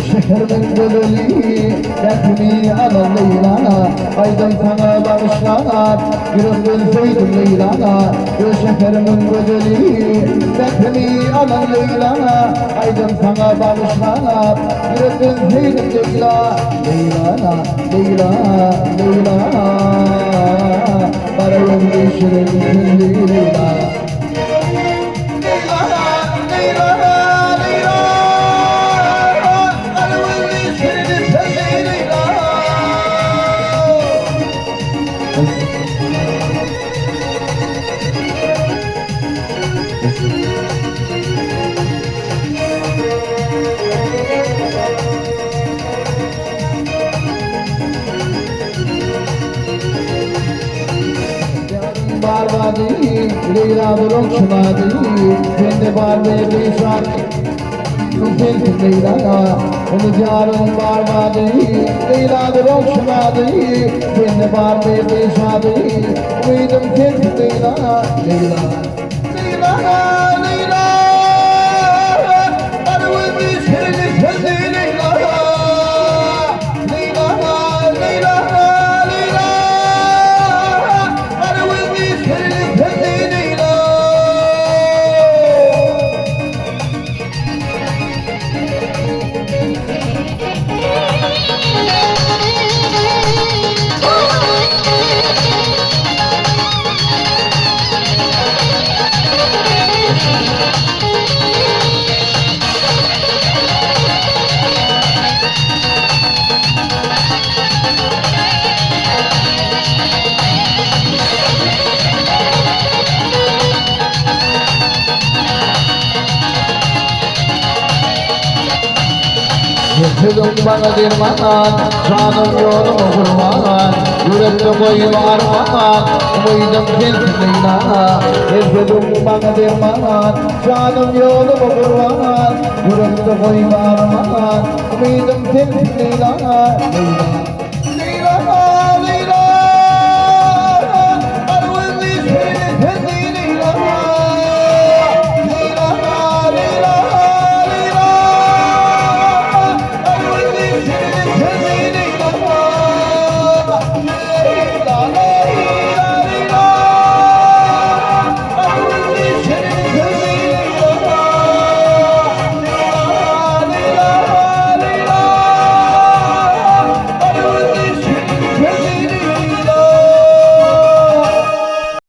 şeker ben gönüllü Yakını alan Leyla Aydan sana bağışlar Bir ölseydim Leyla Şeker ben gönüllü Yakını alan Leyla Aydan sana bağışlar Bir ölseydim Leyla Leyla, Leyla, Leyla Para yoldaşırım Leyla Barbadi, Leyla bulun çımadi, kendi barbe bir şarkı. Nufil Leyla, onu carın barbadi, Leyla bulun çımadi, kendi barbe bir şarkı. Uydum kendi Leyla, Leyla, Leyla, Leyla. Arı bir şirin sesi Leyla, Leyla, Leyla. Yeterim bana derman, canım yolum kurban Yürekte koyup arman, umuydum kendi Leyla Yeterim bana derman, canım yolum kurban Yürekte koyup arman, umuydum kendi Leyla Leyla